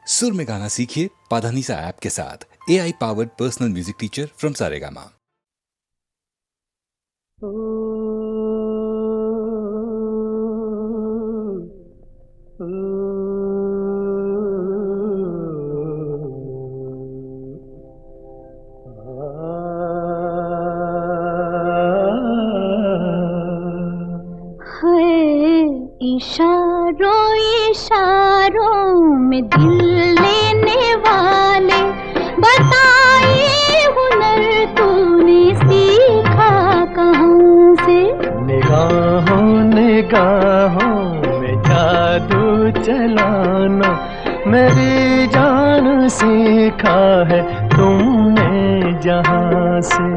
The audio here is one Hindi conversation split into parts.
सुर में गाना सीखिए पाधानीसा ऐप के साथ। AI powered personal music teacher from Saregama. इशारों इशारों में दिल लेने वाले, बताइए हुनर तूने सीखा कहाँ से? निगाहों निगाहों में जादू चलाना मेरी जान सीखा है तुमने जहाँ से।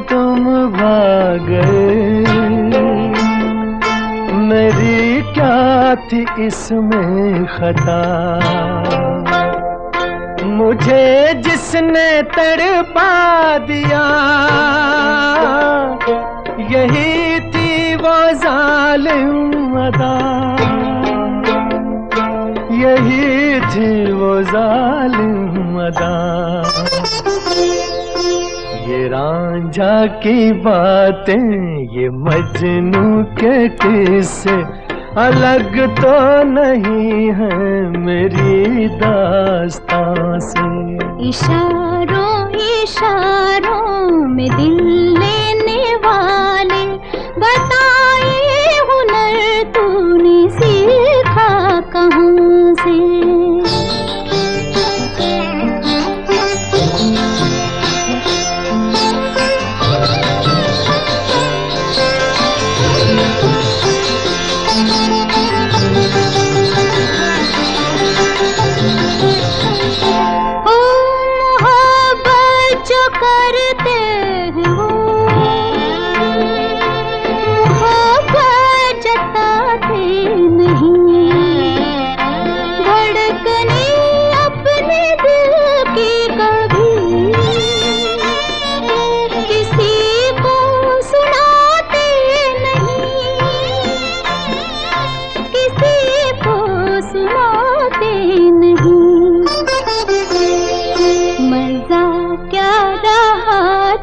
तुम भाग गए, मेरी क्या थी इसमें खता? मुझे जिसने तड़पा दिया, यही थी वो जालिम अदा, यही थी वो जालिम अदा। ये रांझा की बातें, ये मजनू के किस्से अलग तो नहीं है मेरी दास्तां से। इशारों इशारों में दिल लेने वाले, बताइए हुनर तूने सीखा कहाँ से?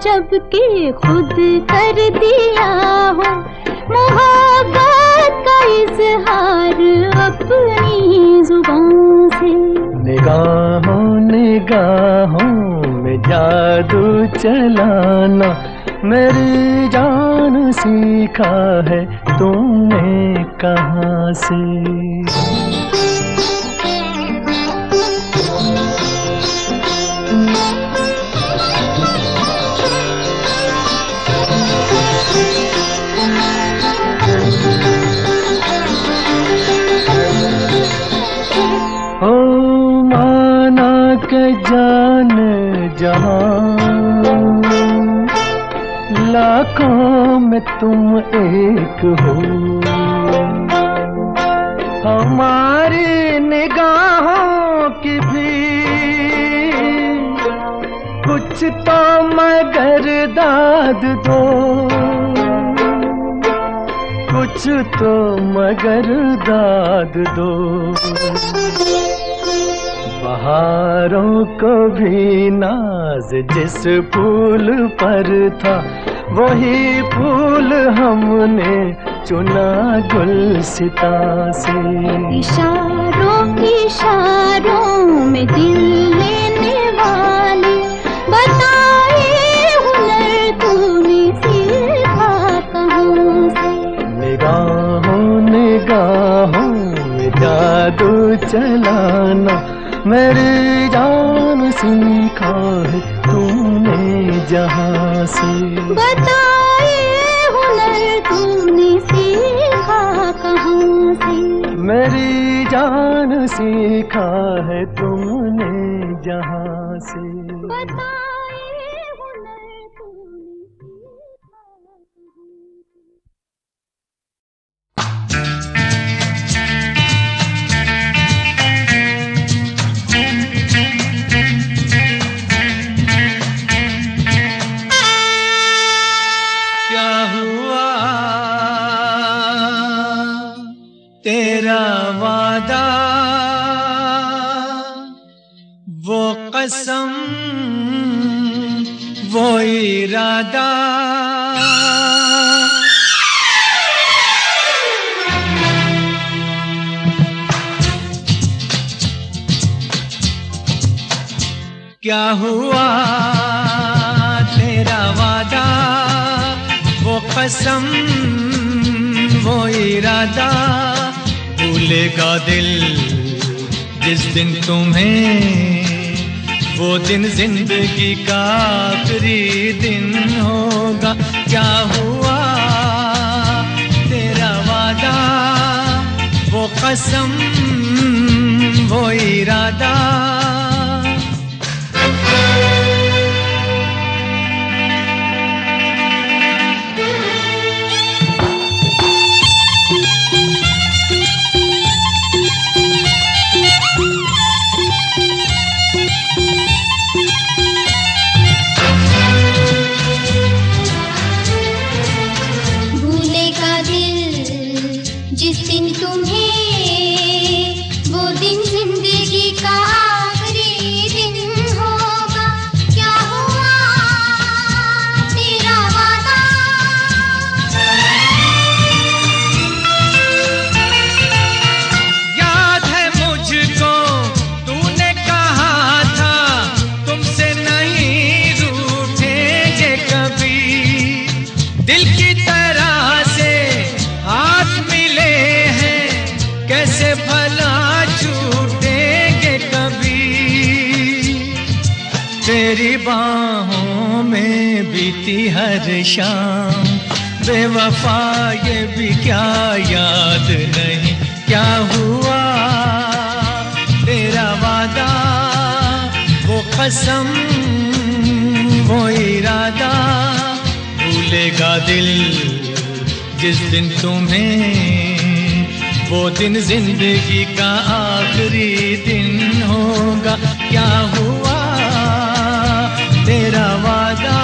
जबकि खुद कर दिया हो मोहब्बत का इजहार अपनी जुबान से। निगाहों निगाहों में जादू चलाना मेरी जान सीखा है तुमने कहाँ से? के जान जहां लाखों में तुम एक हो, हमारी निगाहों की भी कुछ तो मगर दाद दो, कुछ तो मगर दाद दो। बहारों को भी नाज जिस फूल पर था, वही फूल हमने चुना गुलसिता से। इशारों इशारों में दिल लेने वाले, बताइए हुनर तूने सीखा कहाँ से? निगाहों निगाहों में जादू चलाना मेरी जान सीखा है तुमने जहाँ से। बताइए हुनर तूने सीखा कहाँ से? मेरी जान सीखा है तुमने जहाँ से। बताइए हुनर तूने सीखा कहाँ से? वादा वो कसम वो इरादा क्या हुआ तेरा वादा वो कसम वो इरादा भूलेगा दिल जिस दिन तुम्हें वो दिन जिंदगी का आखिरी दिन होगा क्या हुआ तेरा वादा वो कसम वो इरादा तेरी बाहों में बीती हर शाम बेवफा ये भी क्या याद नहीं क्या हुआ तेरा वादा वो कसम वो इरादा भूलेगा दिल जिस दिन तुम्हें वो दिन जिंदगी का आखिरी दिन होगा क्या हुआ तेरा वादा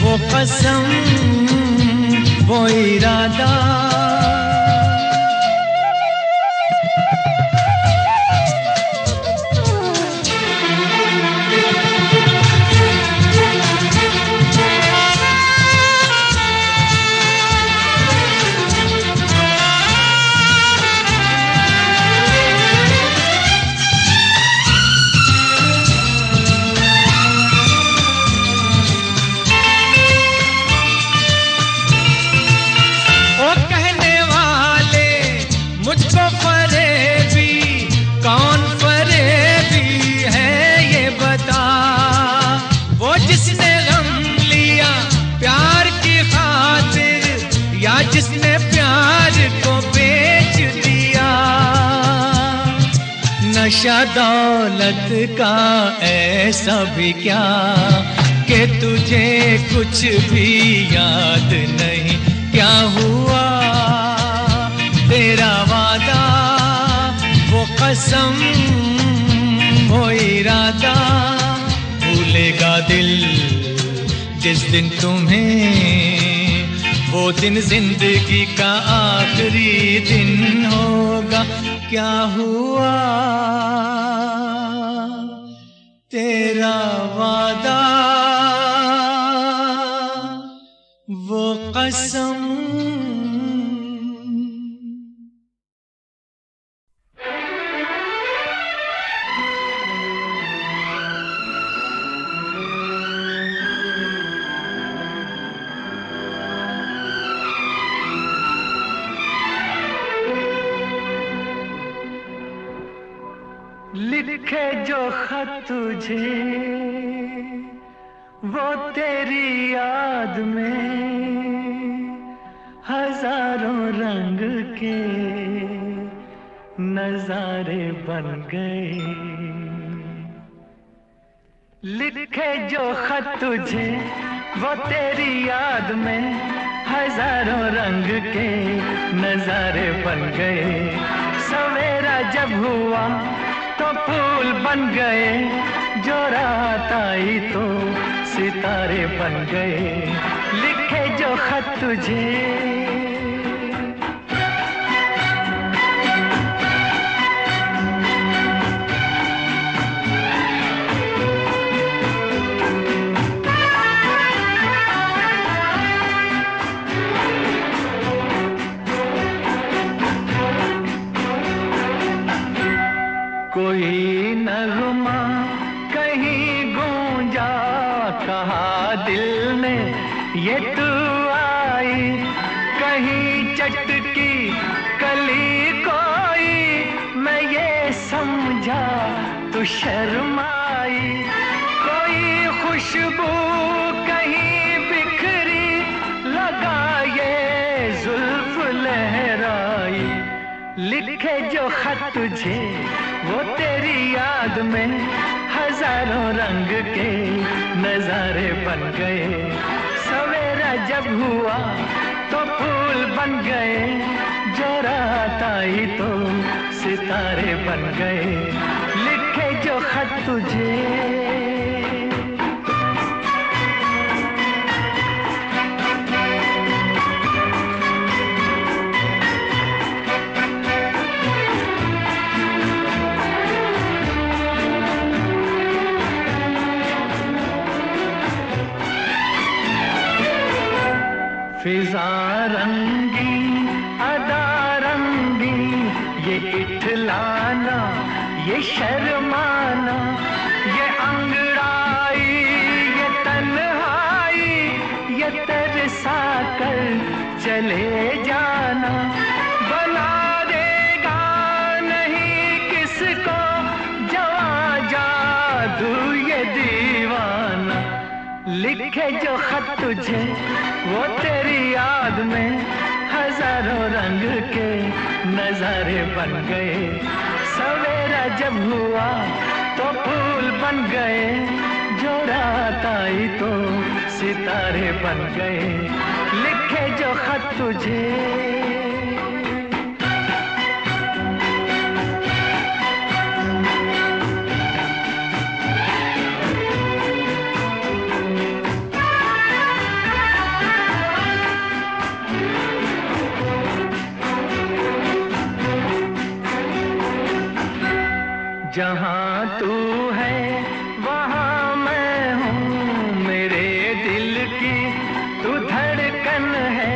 वो कसम वो इरादा जिसने प्यार को बेच दिया नशा दौलत का ऐसा भी क्या कि तुझे कुछ भी याद नहीं क्या हुआ तेरा वादा वो कसम वो इरादा भूलेगा दिल जिस दिन तुम्हें वो दिन जिंदगी का आखिरी दिन होगा क्या हुआ तेरा वादा वो कसम लिखे जो खत तुझे वो तेरी याद में हजारों रंग के नजारे बन गए लिखे जो खत तुझे वो तेरी याद में हजारों रंग के नजारे बन गए सवेरा जब हुआ तो फूल बन गए जो रात आई तो सितारे बन गए लिखे जो खत तुझे कोई नगमा कहीं गूंजा, कहा दिल ने ये तू आई, कहीं चटकी कली कोई, मैं ये समझा तू शर्माई, कोई खुशबू कहीं बिखरी, लगा ये जुल्फ लहराई, लिखे जो खत तुझे वो तेरी याद में हजारों रंग के नजारे बन गए, सवेरा जब हुआ तो फूल बन गए, जो रात आई तो सितारे बन गए, लिखे जो खत तुझे। फिजा रंगी अदा रंगी, ये इठलाना ये शर्माना, ये अंगड़ाई ये तन्हाई, ये तरसा कर चले जाना, बना देगा नहीं किसको जवां जादू ये दीवाना, लिखे जो खत तुझे वो तेरी याद में हजारों रंग के नजारे बन गए, सवेरा जब हुआ तो फूल बन गए, जो रात आई तो सितारे बन गए, लिखे जो खत तुझे। जहाँ तू है वहाँ मैं हूँ, मेरे दिल की तू धड़कन है,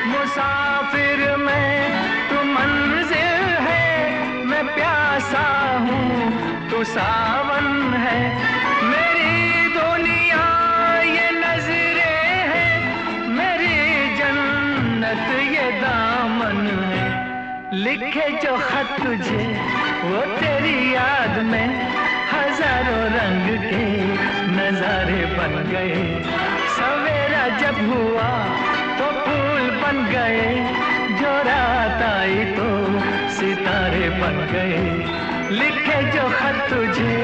मुसाफिर मैं तू मंजिल है, मैं प्यासा हूँ तू सावन है, मेरी दुनिया ये नजरें है, मेरी जन्नत ये दामन है, लिखे जो खत तुझे वो तेरी याद में हजारों रंग के नजारे बन गए, सवेरा जब हुआ तो फूल बन गए, जो रात आई तो सितारे बन गए, लिखे जो खत तुझे।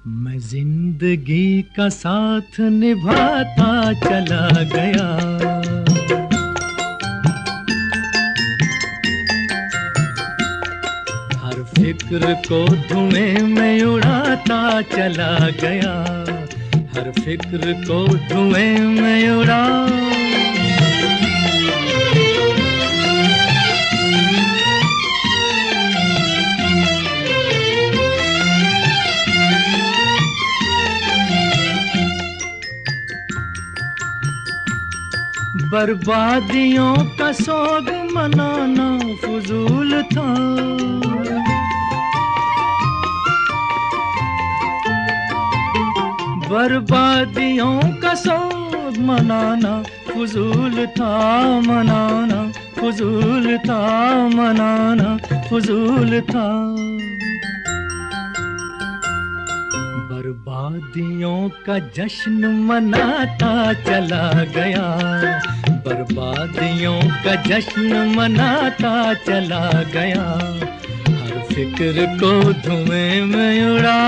मैं जिंदगी का साथ निभाता चला गया, हर फिक्र को धुएं में उड़ाता चला गया, हर फिक्र को धुएं में उड़ा, बर्बादियों का सोग मनाना फजूल था, बर्बादियों का सोग मनाना फजूल था, मनाना फजूल था, मनाना फजूल था, बर्बादियों का जश्न मनाता चला गया, बर्बादियों का जश्न मनाता चला गया, हर फिक्र को धुएं में उड़ा,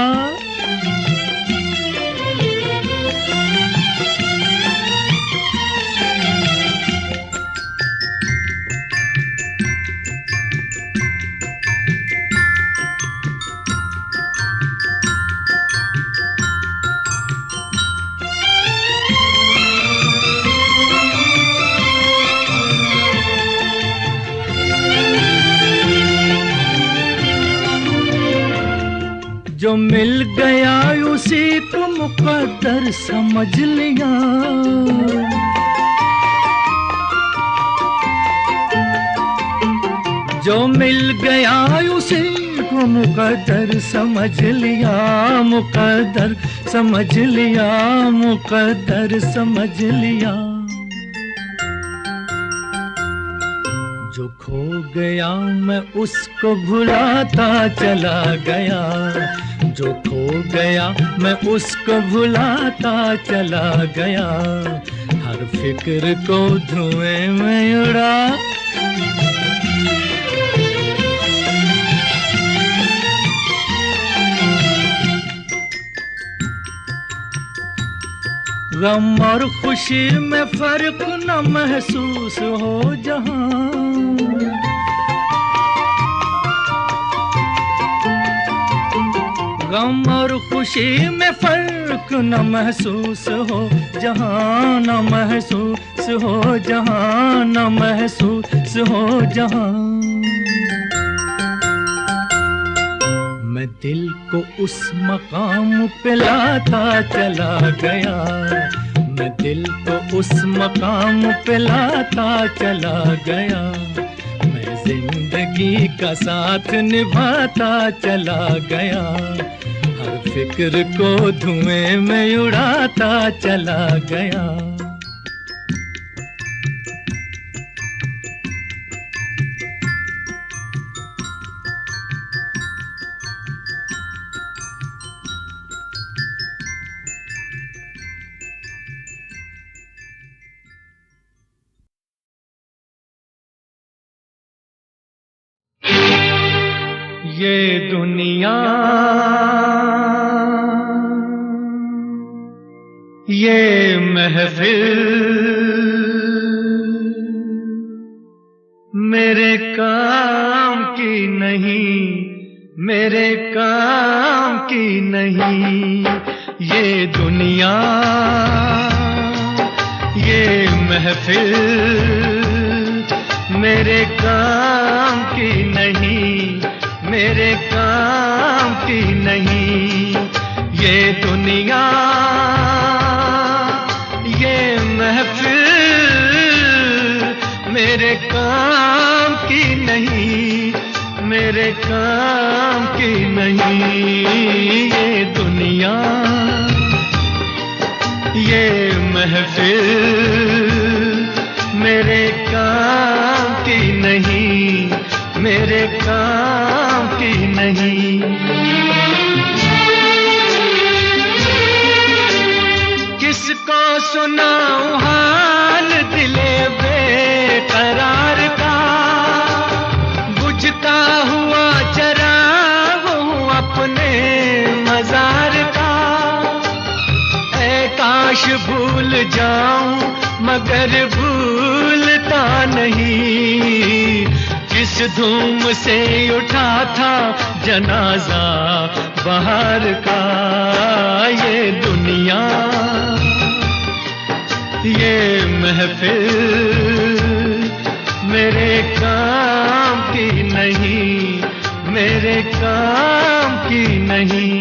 मिल गया उसी को मुकद्दर समझ लिया। जो मिल गया उसी को मुकद्दर समझ लिया, मुकद्दर समझ लिया, मुकद्दर समझ लिया। जो खो गया मैं उसको भुलाता चला गया, जो खो गया मैं उसको भुलाता चला गया। हर फिक्र को धुएं में उड़ा, गम और खुशी में फर्क न महसूस हो जहां। गम और खुशी में फर्क न महसूस हो जहां, न महसूस हो जहां, न महसूस हो जहां। मैं दिल को उस मकाम पे लाता चला गया, मैं दिल को उस मकाम पे लाता चला गया। मैं जिंदगी का साथ निभाता चला गया, हर फिक्र को धुएं में उड़ाता चला गया। ये दुनिया, ये महफिल मेरे काम की नहीं, मेरे काम की नहीं। ये दुनिया, ये महफिल मेरे काम की नहीं, मेरे काम की नहीं। ये दुनिया, ये महफिल मेरे काम की नहीं, मेरे काम की नहीं। ये दुनिया, ये महफिल मेरे काम की नहीं, मेरे काम की नहीं। किसको सुनाऊं हाल दिले बेकरार का, बुझता हुआ चराग हूँ अपने मजार का। ऐ काश भूल जाऊं मगर भूलता नहीं, जिस धूम से उठा था जनाजा बाहर का। ये दुनिया, ये महफिल मेरे काम की नहीं, मेरे काम की नहीं।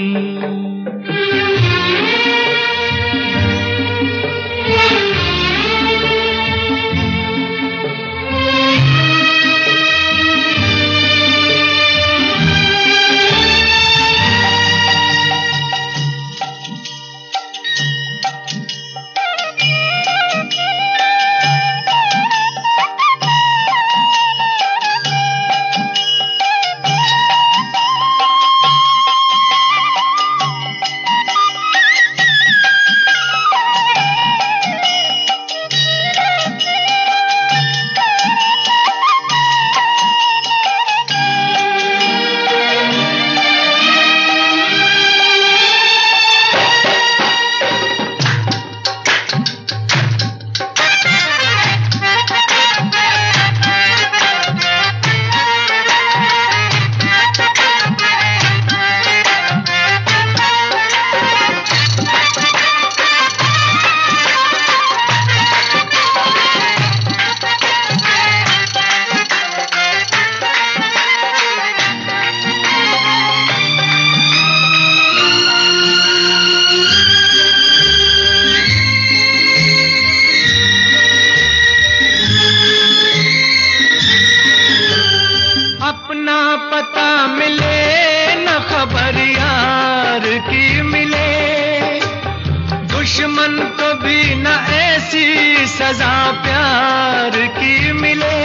दुश्मन को भी न ऐसी सजा प्यार की मिले,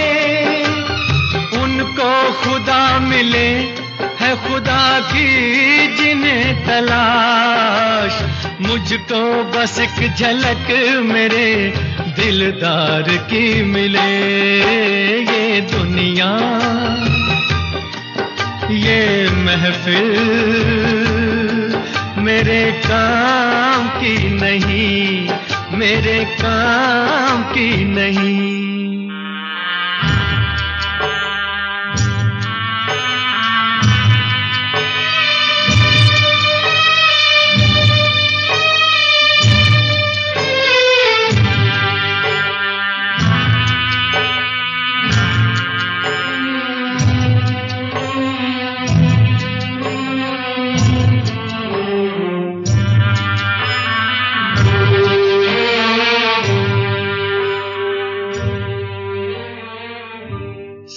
उनको खुदा मिले है खुदा की जिन्हें तलाश। मुझको बस एक झलक मेरे दिलदार की मिले। ये दुनिया ये महफिल मेरे काम की नहीं, मेरे काम की नहीं।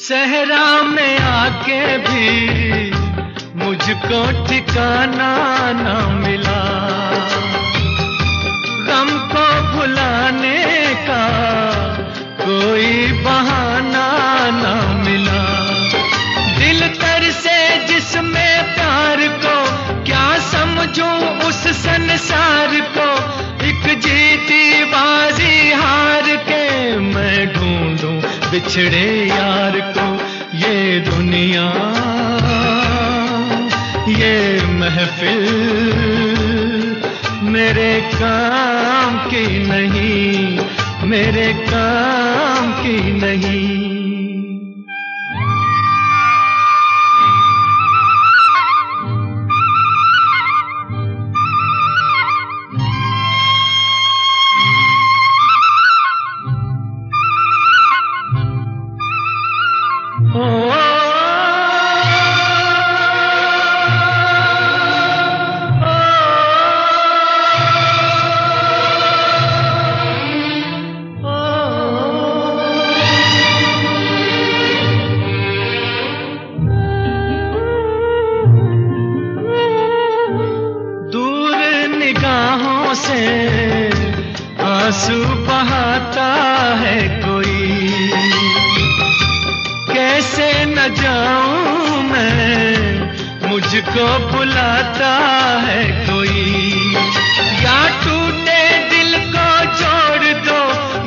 सहरा में आके भी मुझको ठिकाना ना मिला, गम को भुलाने का कोई बहाना ना मिला। दिल तर से जिसमें प्यार को क्या समझूं उस संसार को, एक जीती बाजी हार के मैं ढूंढूं बिछड़े यार को। ये दुनिया ये महफिल मेरे काम की नहीं, मेरे काम की नहीं। आंसू बहाता है कोई, कैसे न जाऊं मैं, मुझको बुलाता है कोई। या टूटे दिल को जोड़ दो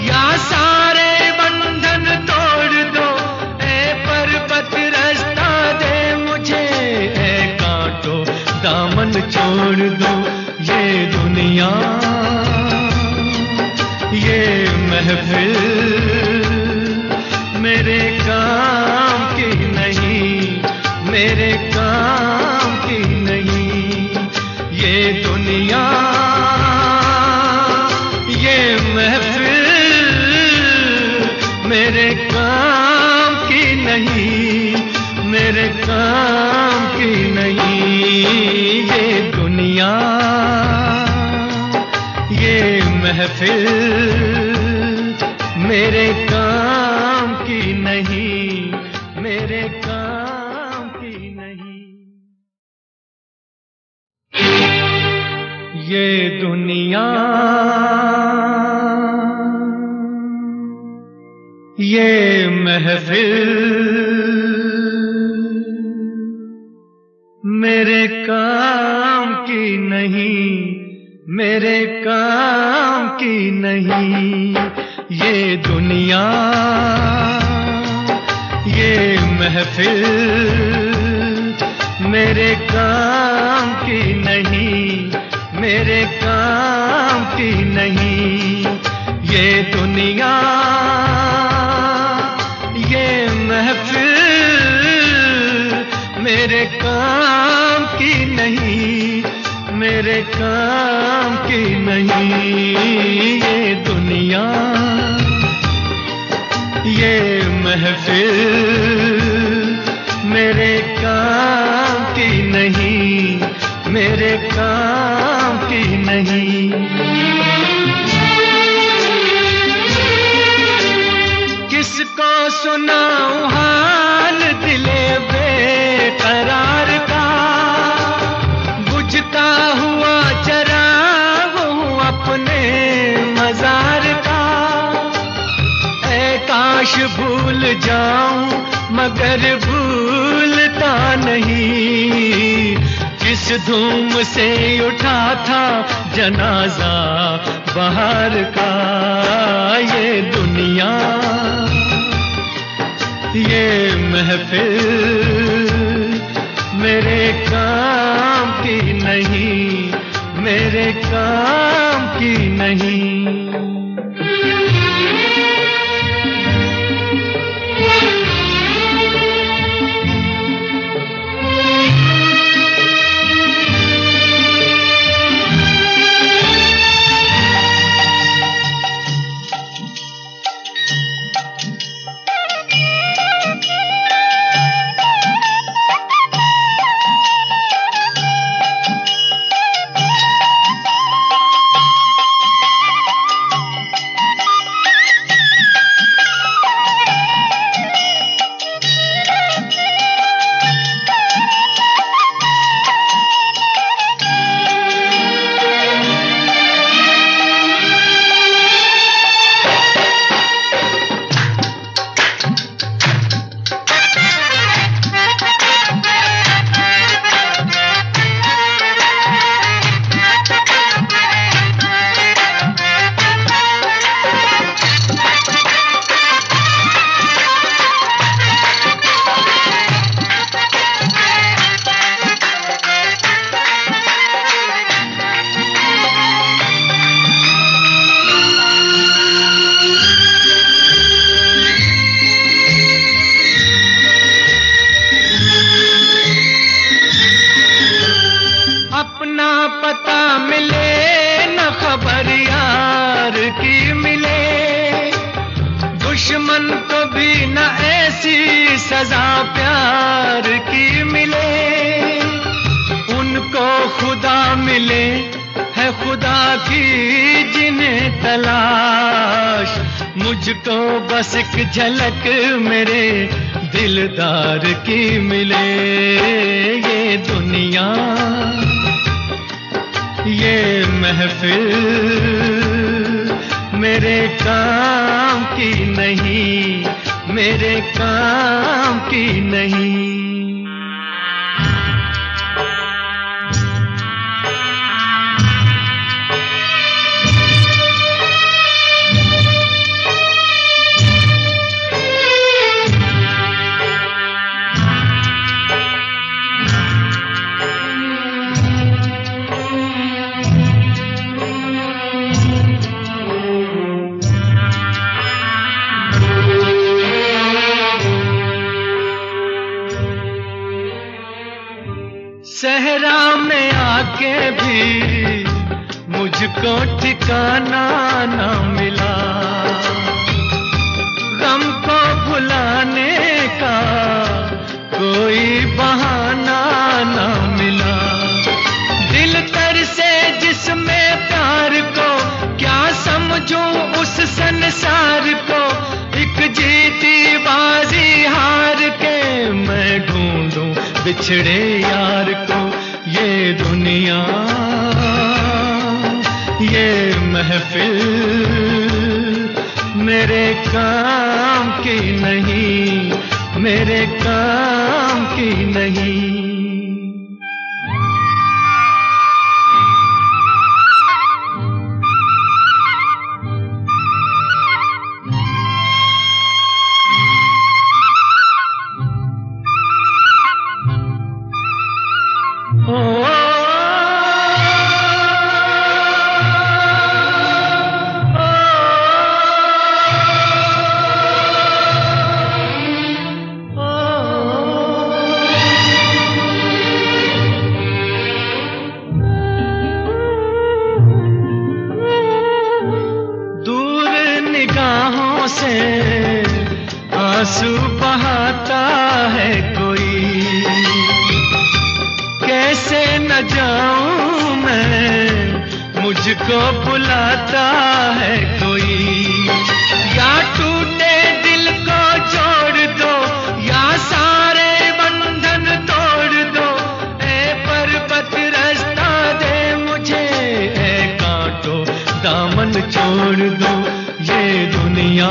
या सारे बंधन तोड़ दो, ए पर्वत रास्ता दे मुझे, ए कांटो दामन छोड़ दो। ये दुनिया ये महफिल मेरे काम की नहीं, मेरे काम की नहीं। ये दुनिया ये महफिल मेरे काम की नहीं, मेरे काम की नहीं। ये दुनिया ये महफिल मेरे काम की नहीं, मेरे काम की नहीं। ये दुनिया ये महफिल मेरे काम की नहीं, मेरे काम की नहीं। ये दुनिया ये महफिल मेरे काम की नहीं, मेरे काम की नहीं। ये दुनिया ये महफिल मेरे काम की नहीं, मेरे काम की नहीं। ये दुनिया ये महफिल मेरे काम की नहीं, मेरे काम की नहीं। किसको सुनाऊं हाल दिले बेकरार का, बुझता हुआ चराग हूँ अपने भूल जाऊं मगर भूलता नहीं, किस धूम से उठा था जनाजा बाहर का। ये दुनिया ये महफिल मेरे काम की नहीं, मेरे काम की नहीं। दुश्मन को भी न ऐसी सजा प्यार की मिले, उनको खुदा मिले है खुदा की जिन्हें तलाश, मुझको बस एक झलक मेरे दिलदार की मिले। ये दुनिया ये महफिल मेरे काम की नहीं, मेरे काम की नहीं। सहरा में आके भी मुझको ठिकाना न मिला, गम को भुलाने का कोई बहाना न मिला। दिल तर से जिसमें प्यार को क्या समझूं उस संसार को, एक जीती बाजी हार के मैं ढूंढूं बिछड़े यार को। ये दुनिया ये महफिल मेरे काम की नहीं, मेरे काम की नहीं। से आंसू बहाता है कोई, कैसे न जाऊं मैं मुझको बुलाता है कोई। या टूटे दिल को जोड़ दो या सारे बंधन तोड़ दो, ए पर्वत रास्ता दे मुझे, ए कांटो दामन छोड़ दो। ये दुनिया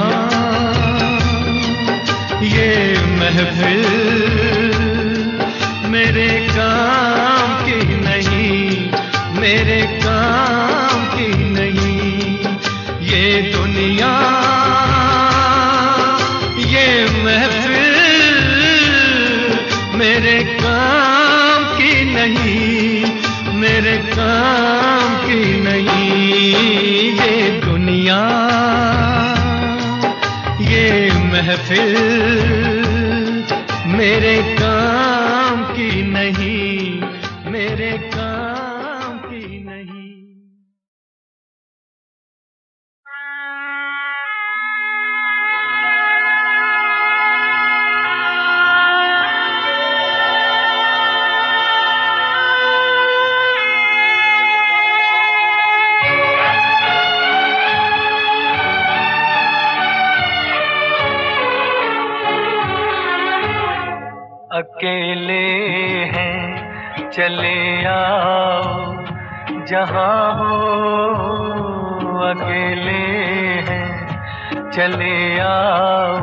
ये महफिल मेरे काम की नहीं, मेरे काम की नहीं। ये दुनिया ये महफिल मेरे काम की नहीं, मेरे काम की नहीं। ये दुनिया ये महफिल मेरे काम की नहीं, मेरे काम की नहीं। अकेले हैं चले आओ जहाँ हो, अकेले हैं चले आओ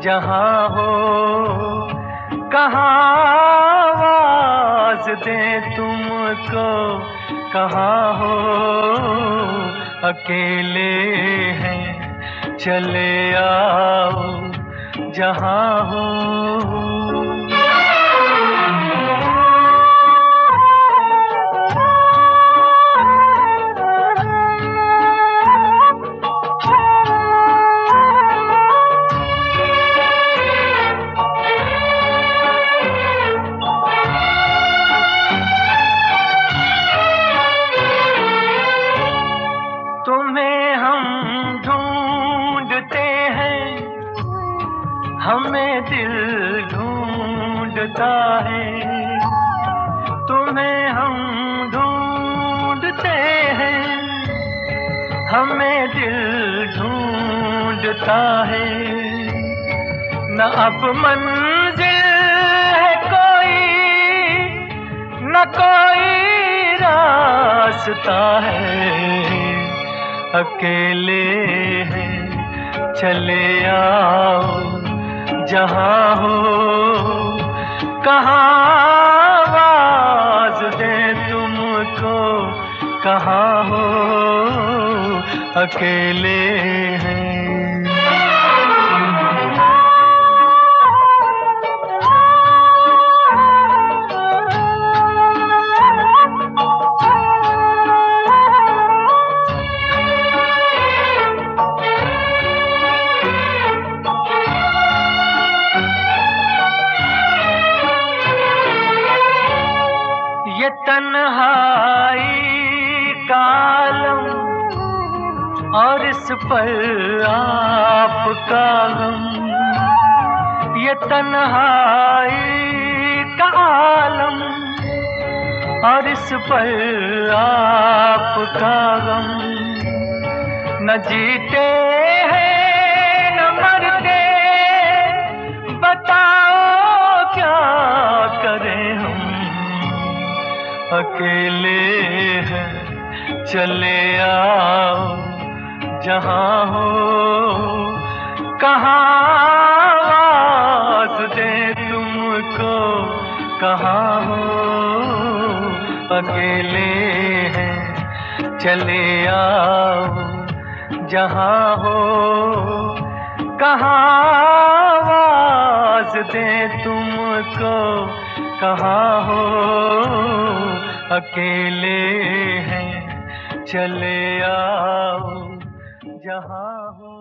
जहाँ हो। कहाँ आवाज दें तुमको, कहाँ हो, अकेले हैं चले आओ जहाँ हो। हमें दिल ढूंढता है, तुम्हें हम ढूंढते हैं, हमें दिल ढूंढता है। न अब मंजिल है कोई, न कोई रास्ता है, अकेले हैं चले आओ जहाँ हो। कहाँ आवाज दें तुमको, कहाँ हो, अकेले हैं। ये तन्हाई का आलम और इस पर आपका गम, ये तन्हाई का आलम और इस पर आपका गम। न जीते हैं न मरते, बताओ क्या करें हम, अकेले हैं चले आओ जहाँ हो। कहाँ आवाज दें तुमको, कहाँ हो, अकेले हैं चले आओ जहाँ हो। कहाँ आवाज दें तुमको, कहाँ हो, अकेले हैं चले आओ जहाँ हो।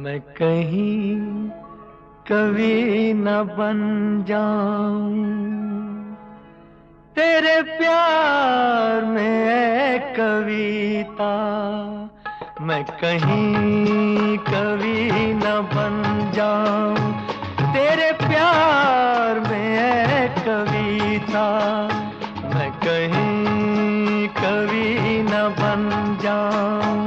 मैं कहीं कभी न बन जाऊं तेरे प्यार में है कविता, मैं कहीं कभी न बन जाऊं तेरे प्यार में है कविता, मैं कहीं कभी न बन जाऊं।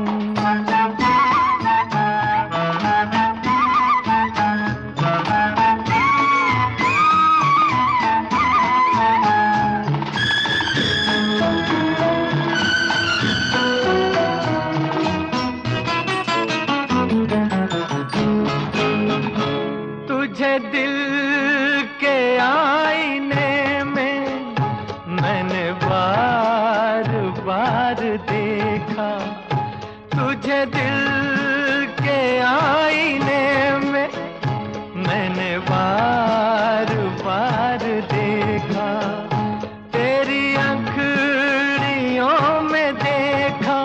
तुझे दिल के आईने में मैंने बार बार देखा, तेरी अंखड़ियों में देखा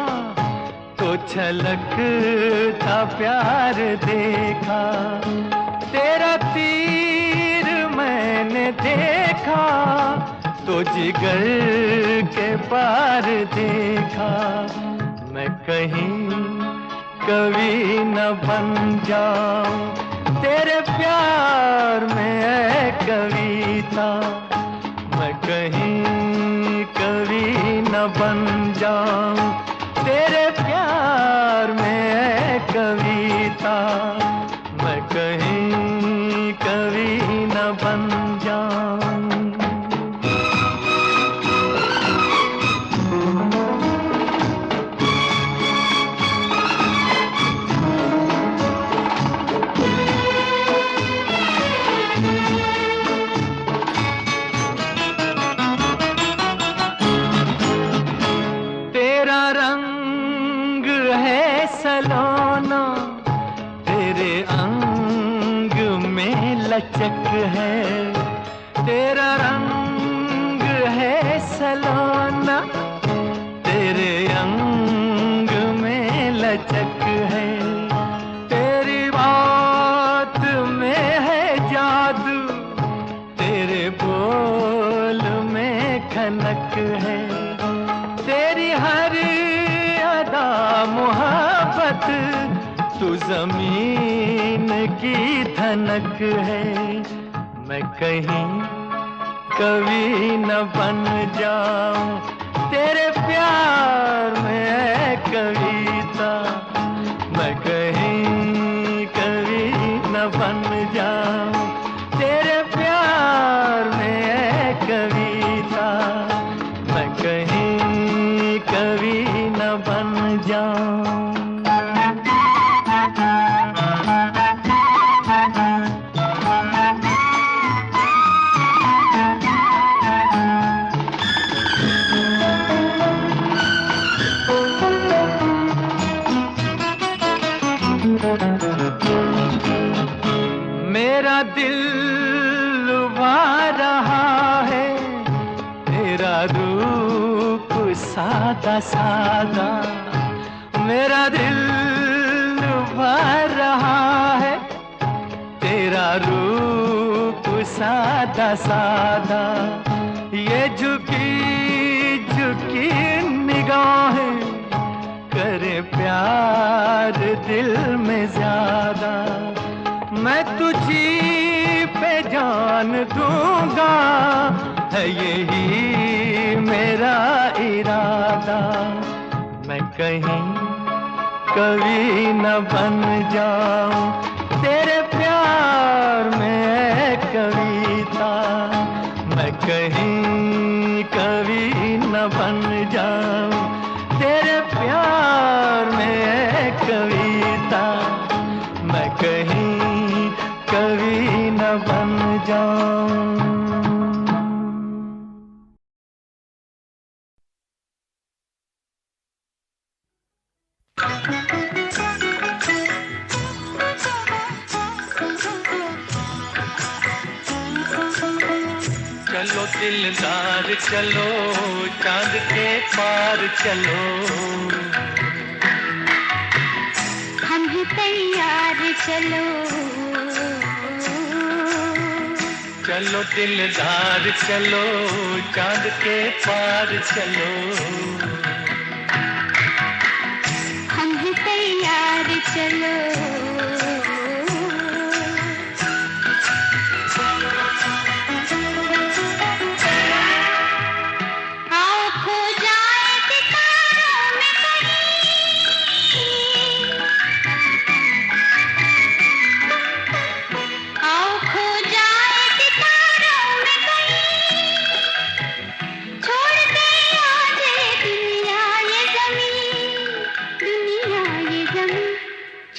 तो छलकता प्यार देखा, तेरा तीर मैंने देखा तो जिगर के पार देखा। मैं कहीं कभी न बन जाऊं तेरे प्यार में है कविता, मैं कहीं कभी न बन जाऊं तेरे प्यार में है कविता, मैं कहीं कभी न बन जाऊं। सलोना तेरे अंग में लचक है, तेरा रंग है सलोना तेरे अंग में लचक है, तेरी बात में है जादू तेरे बोल में खनक है, तेरी हर अदा मोहब्बत तू जमीन की धनक है। मैं कहीं कभी न बन जाऊं तेरे प्यार में है कविता, मैं कहीं कभी न बन जाऊं तेरे प्यार में है कविता, मैं कहीं कभी न बन जाऊं। मेरा दिल लुभा रहा है तेरा रूप सादा सादा, मेरा दिल लुभा रहा है तेरा रूप सादा सादा, ये झुकी झुकी निगाहें करे प्यार दिल में ज्यादा, मैं तुझी पे जान दूंगा है यही मेरा इरादा, मैं कहीं कभी न बन जाऊं तेरे प्यार में है कविता, मैं कहीं कभी न बन जाऊं तेरे प्यार में है कविता, मैं कहीं कभी न बन जाऊं। चलो दिलदार चलो चांद के पार चलो, हम ही तैयार चलो, चलो दिलदार चलो चांद के पार चलो, हम ही तैयार चलो,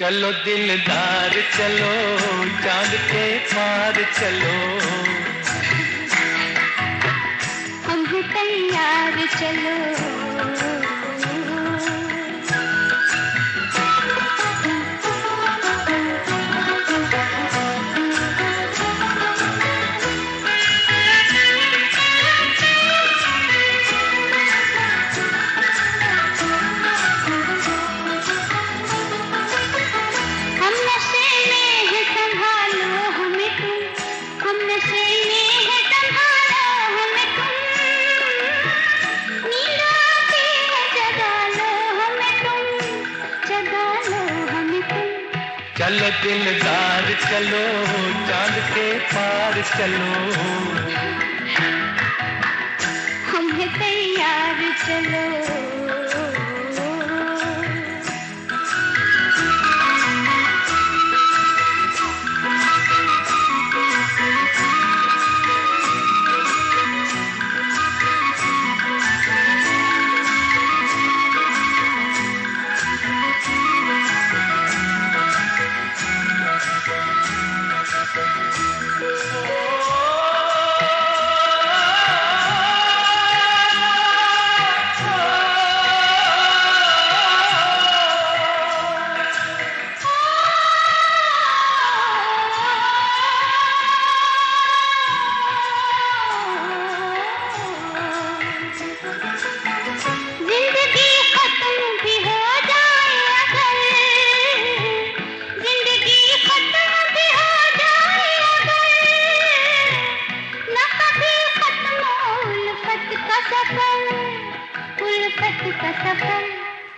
चलो दिलदार चलो चांद के पार चलो, हम ही तैयार चलो, चलो दिलदार चलो चांद के पार चलो हम हैं तैयार चलो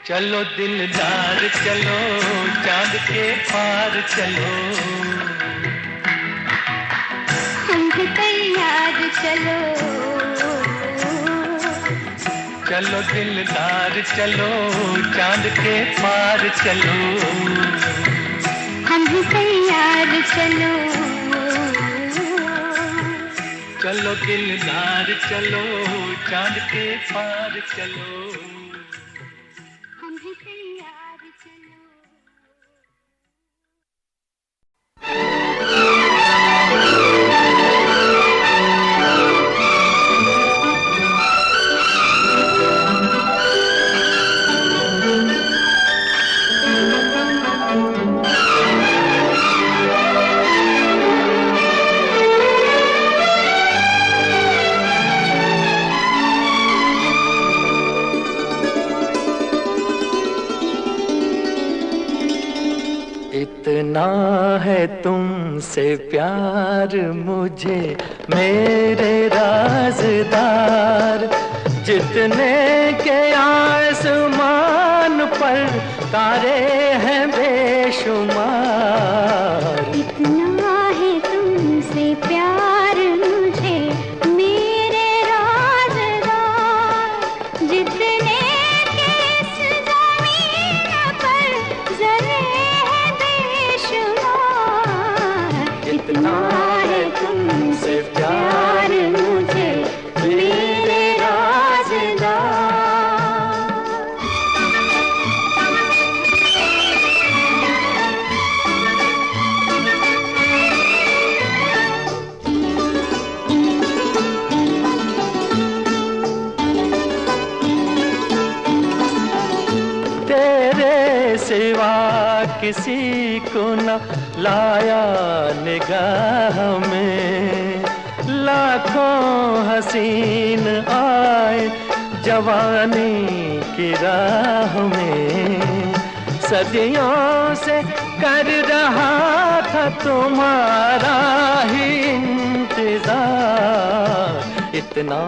चलो दिलदार चलो चांद के पार चलो हम हैं तैयार चलो चलो दिलदार चलो चांद के पार चलो हम हैं तैयार चलो चलो दिलदार चलो चांद के पार चलो हम हैं तैयार चलो इतना है तुमसे प्यार मुझे मेरे राज़दार जितने के आसमान पर तारे हैं बेशुमार इतना है तुमसे प्यार मुझे मेरे राज़दार जितने के इस ज़मीन पर ज़रे हैं बेशुमार इतना है तुमसे प्यार मुझे मेरे राज़दार तेरे सिवा किसी को न लाया निगाह में लाखों हसीन आए जवानी की राह में सदियों से कर रहा था तुम्हारा ही इंतजार इतना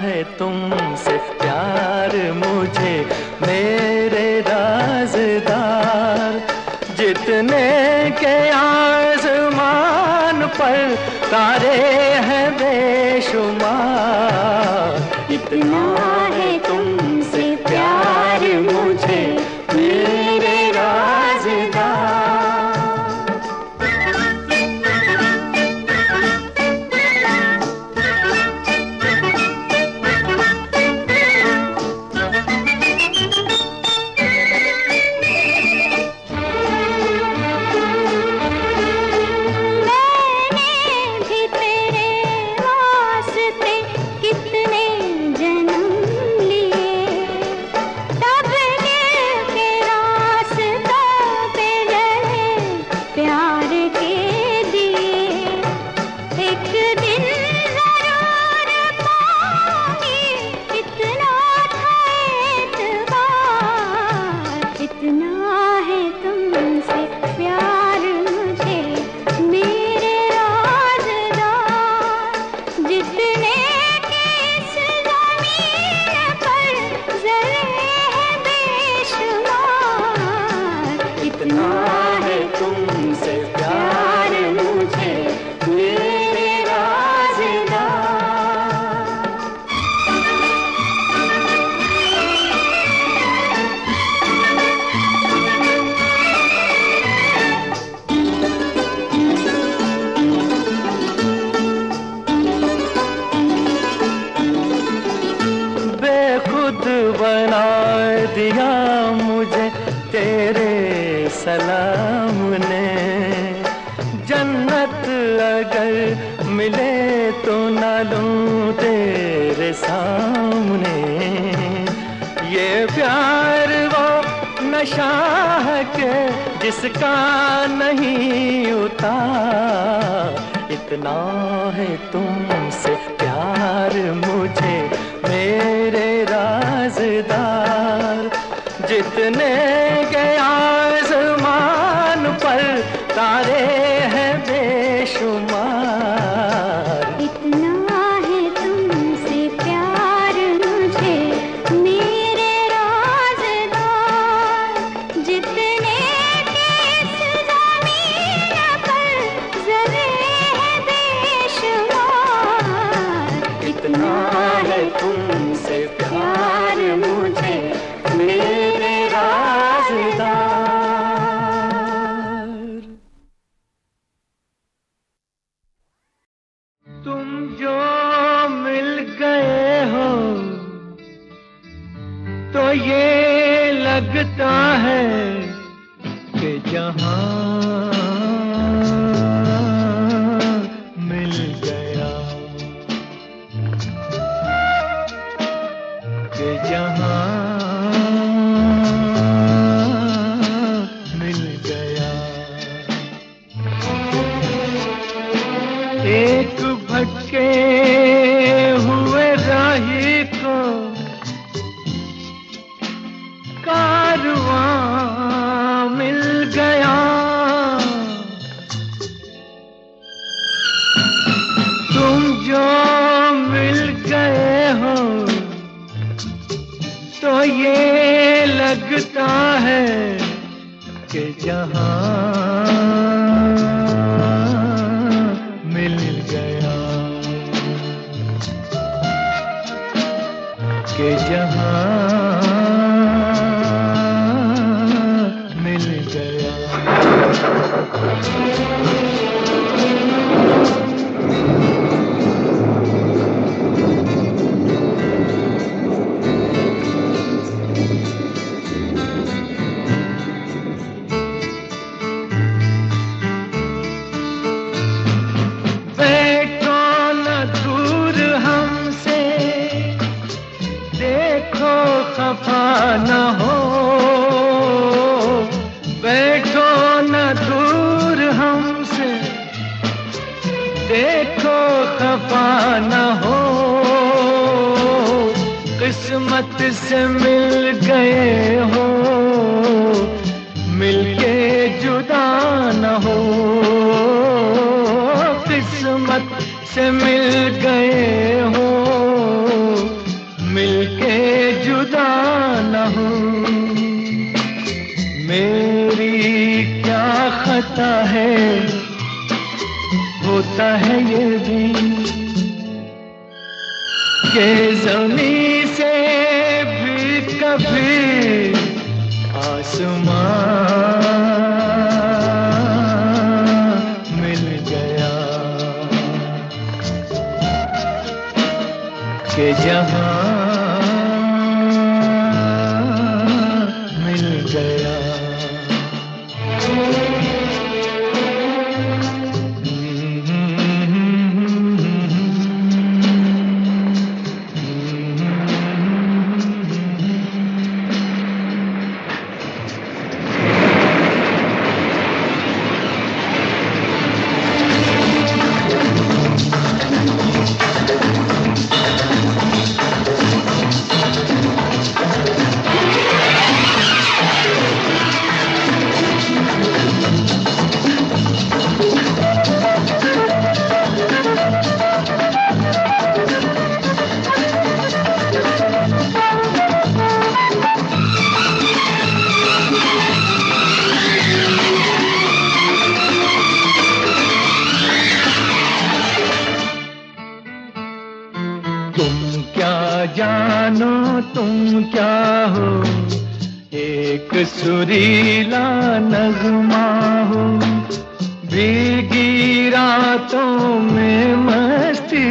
है तुमसे प्यार मुझे मेरे राज़दार जितने के आसमान पर तारे हैं बेशुमार इतना है तुमसे प्यार मुझे मेरे राज़दार तुम सलाम ने। जन्नत अगर मिले तो ना लूं तेरे सामने। ये प्यार वो नशा है के जिसका नहीं उतार। इतना है तुमसे प्यार मुझे मेरे राज़दार। जितने के आसमान पर तारे हैं बेशुमार। इतना है तुमसे प्यार मुझे मेरे राज़दार। जितने के इस ज़मीन पर ज़र्रे हैं बेशुमार। इतना है तुमसे प्यार मुझे मेरे राज़दार। तुम जो मिल गए हो तो ये लगता है कि जहां मिल गया, कि जहां मिल गया। एक भटके हुए राही को कारवां मिल गया। तुम जो मिल गए हो तो ये लगता है कि जहां मिल गया, कि जहां मिल गया। बैठो न दूर हमसे, देखो खफा न हो। बैठो न दूर हमसे, देखो खफा न हो। किस्मत से मिल गए हो, मिलके जुदा न हो। किस्मत से मिल गए हो, मिलके जुदा न हो। मेरी क्या खता है, होता है ये भी कि ज़मीं से भी कभी आसमान मिल गया, कि जहां मिल गया। तुम क्या जानो तुम क्या हो, एक सुरीला नगमा हो। भीगी रातों में मस्ती,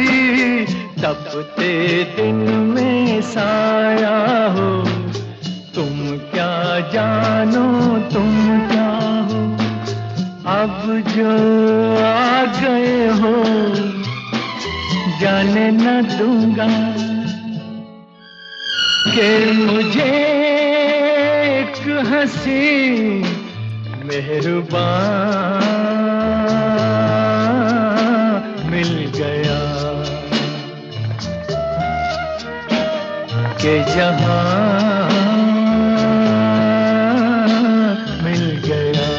तपते दिन में साया हो। तुम क्या जानो तुम क्या जो आ गए हो जाने न दूंगा कि मुझे एक हंसी मेहरबान मिल गया कि जहां मिल गया।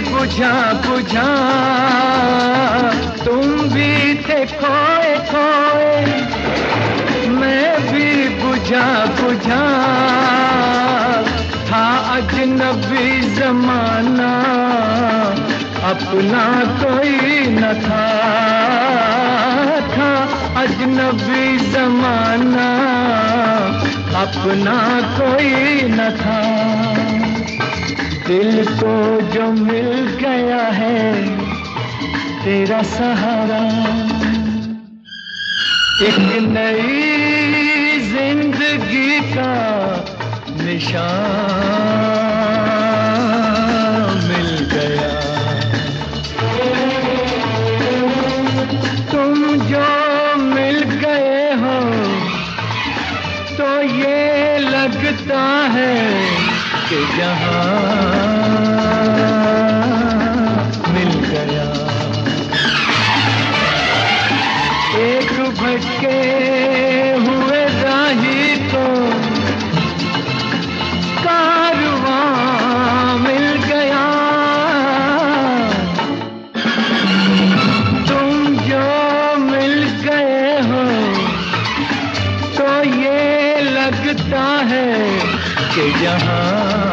बुझा बुझा तुम भी थे खोए खोए, मैं भी बुझा बुझा था अजनबी जमाना, अपना कोई न था अजनबी जमाना, अपना कोई न था। दिल को जो मिल गया है तेरा सहारा, एक नई जिंदगी का निशान मिल गया। तुम जो मिल गए हो तो ये लगता है कि जहां मिल गया। एक भटके हुए राही को कारवां मिल गया। तुम जो मिल गए हो तो ये लगता है कि जहां